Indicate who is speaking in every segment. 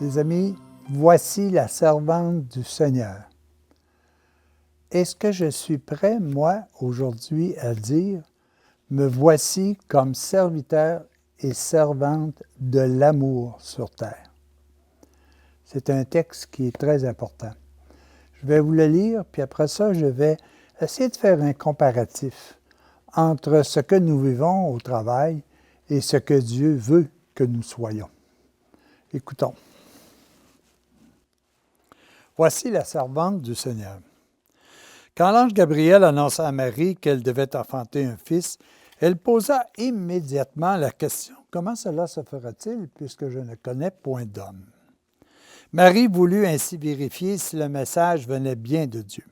Speaker 1: Les amis, voici la servante du Seigneur. Est-ce que je suis prêt, moi, aujourd'hui, à dire « Me voici comme serviteur et servante de l'amour sur terre ». C'est un texte qui est très important. Je vais vous le lire, puis après ça, je vais essayer de faire un comparatif entre ce que nous vivons au travail et ce que Dieu veut que nous soyons. Écoutons. Voici la servante du Seigneur. Quand l'ange Gabriel annonça à Marie qu'elle devait enfanter un fils, elle posa immédiatement la question « Comment cela se fera-t-il puisque je ne connais point d'homme? » Marie voulut ainsi vérifier si le message venait bien de Dieu.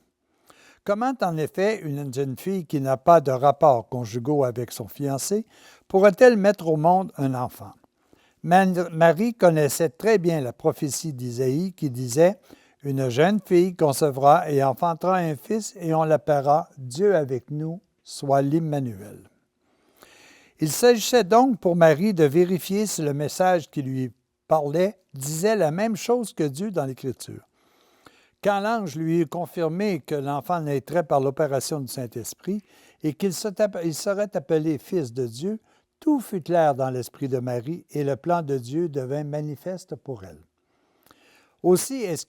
Speaker 1: Comment en effet une jeune fille qui n'a pas de rapports conjugaux avec son fiancé pourrait-elle mettre au monde un enfant? Marie connaissait très bien la prophétie d'Isaïe qui disait « Une jeune fille concevra et enfantera un fils et on l'appellera Dieu avec nous, soit l'Immanuel. » Il s'agissait donc pour Marie de vérifier si le message qui lui parlait disait la même chose que Dieu dans l'Écriture. Quand l'ange lui eut confirmé que l'enfant naîtrait par l'opération du Saint-Esprit et qu'il serait appelé Fils de Dieu, tout fut clair dans l'esprit de Marie et le plan de Dieu devint manifeste pour elle. Aussi, est-ce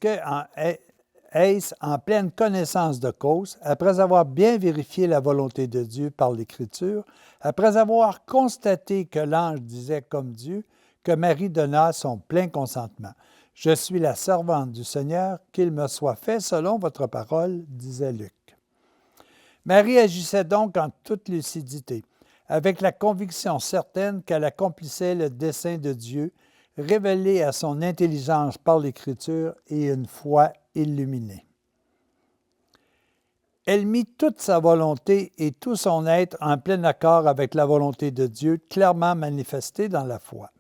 Speaker 1: en pleine connaissance de cause, après avoir bien vérifié la volonté de Dieu par l'Écriture, après avoir constaté que l'ange disait comme Dieu, que Marie donna son plein consentement. « Je suis la servante du Seigneur, qu'il me soit fait selon votre parole, disait Luc. » Marie agissait donc en toute lucidité, avec la conviction certaine qu'elle accomplissait le dessein de Dieu, révélé à son intelligence par l'Écriture et une foi illuminée. Elle mit toute sa volonté et tout son être en plein accord avec la volonté de Dieu, clairement manifestée dans la foi.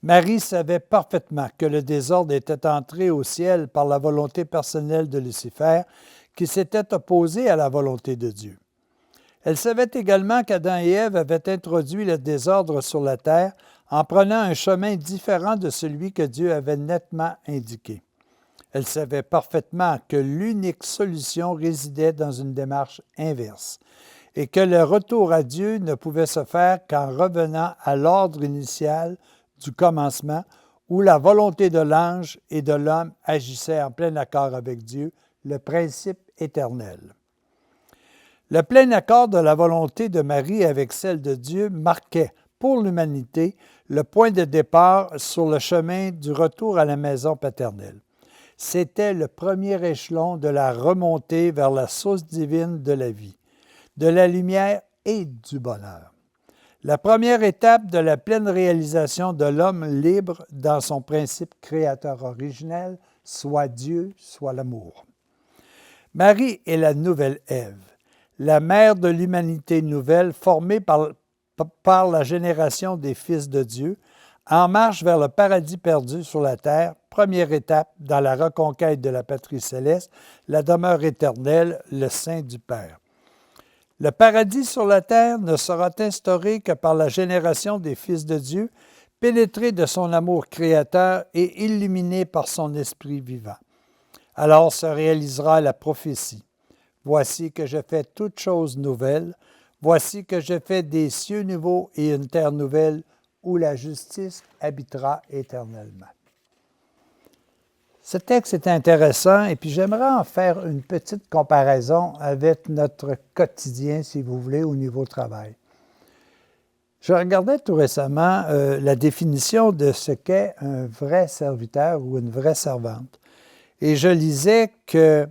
Speaker 1: Marie savait parfaitement que le désordre était entré au ciel par la volonté personnelle de Lucifer, qui s'était opposé à la volonté de Dieu. Elle savait également qu'Adam et Ève avaient introduit le désordre sur la terre en prenant un chemin différent de celui que Dieu avait nettement indiqué. Elle savait parfaitement que l'unique solution résidait dans une démarche inverse et que le retour à Dieu ne pouvait se faire qu'en revenant à l'ordre initial du commencement où la volonté de l'ange et de l'homme agissaient en plein accord avec Dieu, le principe éternel. Le plein accord de la volonté de Marie avec celle de Dieu marquait, pour l'humanité, le point de départ sur le chemin du retour à la maison paternelle. C'était le premier échelon de la remontée vers la source divine de la vie, de la lumière et du bonheur. La première étape de la pleine réalisation de l'homme libre dans son principe créateur originel, soit Dieu, soit l'amour. Marie est la nouvelle Ève, la mère de l'humanité nouvelle formée par la génération des fils de Dieu, en marche vers le paradis perdu sur la terre, première étape dans la reconquête de la patrie céleste, la demeure éternelle, le sein du Père. Le paradis sur la terre ne sera instauré que par la génération des fils de Dieu, pénétrés de son amour créateur et illuminés par son esprit vivant. Alors se réalisera la prophétie. Voici que je fais toutes choses nouvelles. Voici que je fais des cieux nouveaux et une terre nouvelle où la justice habitera éternellement. Ce texte est intéressant et puis j'aimerais en faire une petite comparaison avec notre quotidien, si vous voulez, au niveau travail. Je regardais tout récemment la définition de ce qu'est un vrai serviteur ou une vraie servante. Et je lisais que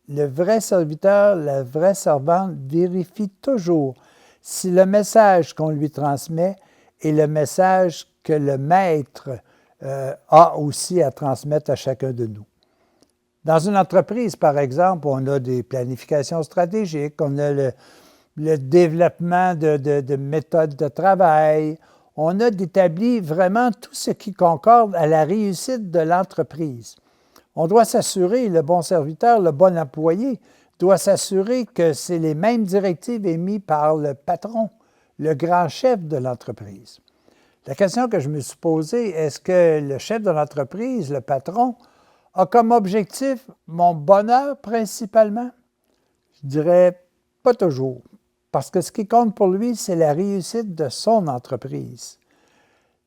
Speaker 1: le vrai serviteur, la vraie servante vérifie toujours si le message qu'on lui transmet est le message que le maître a aussi à transmettre à chacun de nous. Dans une entreprise, par exemple, on a des planifications stratégiques, on a le développement de méthodes de travail, on a établi vraiment tout ce qui concorde à la réussite de l'entreprise. On doit s'assurer, le bon serviteur, le bon employé, doit s'assurer que c'est les mêmes directives émises par le patron, le grand chef de l'entreprise. La question que je me suis posée, est-ce que le chef de l'entreprise, le patron, a comme objectif mon bonheur principalement? Je dirais pas toujours, parce que ce qui compte pour lui, c'est la réussite de son entreprise.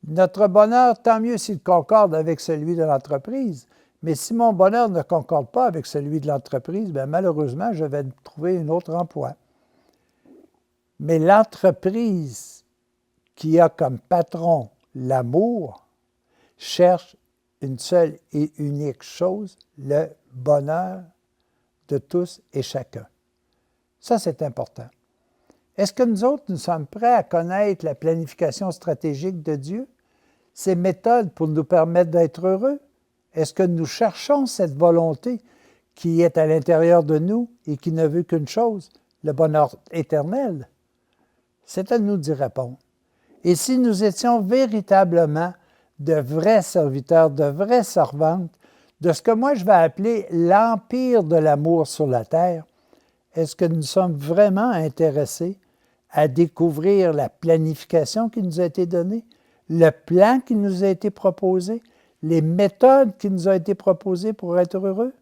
Speaker 1: Notre bonheur, tant mieux s'il concorde avec celui de l'entreprise, mais si mon bonheur ne concorde pas avec celui de l'entreprise, bien malheureusement, je vais trouver un autre emploi. Mais l'entreprise qui a comme patron l'amour cherche une seule et unique chose, le bonheur de tous et chacun. Ça, c'est important. Est-ce que nous autres, nous sommes prêts à connaître la planification stratégique de Dieu, ses méthodes pour nous permettre d'être heureux? Est-ce que nous cherchons cette volonté qui est à l'intérieur de nous et qui ne veut qu'une chose, le bonheur éternel? C'est à nous d'y répondre. Et si nous étions véritablement de vrais serviteurs, de vraies servantes, de ce que moi je vais appeler l'empire de l'amour sur la terre, est-ce que nous sommes vraiment intéressés à découvrir la planification qui nous a été donnée, le plan qui nous a été proposé, les méthodes qui nous ont été proposées pour être heureux?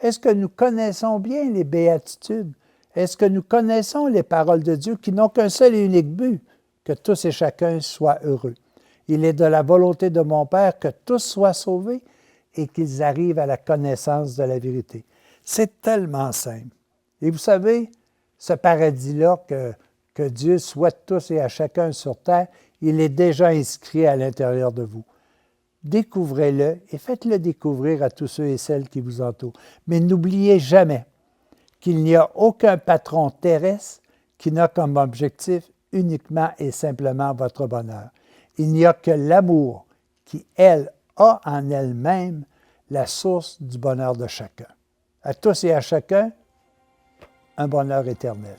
Speaker 1: Est-ce que nous connaissons bien les béatitudes? Est-ce que nous connaissons les paroles de Dieu qui n'ont qu'un seul et unique but, que tous et chacun soient heureux? Il est de la volonté de mon Père que tous soient sauvés et qu'ils arrivent à la connaissance de la vérité. C'est tellement simple. Et vous savez, ce paradis-là que Dieu souhaite tous et à chacun sur terre, il est déjà inscrit à l'intérieur de vous. Découvrez-le et faites-le découvrir à tous ceux et celles qui vous entourent. Mais n'oubliez jamais qu'il n'y a aucun patron terrestre qui n'a comme objectif uniquement et simplement votre bonheur. Il n'y a que l'amour qui, elle, a en elle-même la source du bonheur de chacun. À tous et à chacun, un bonheur éternel.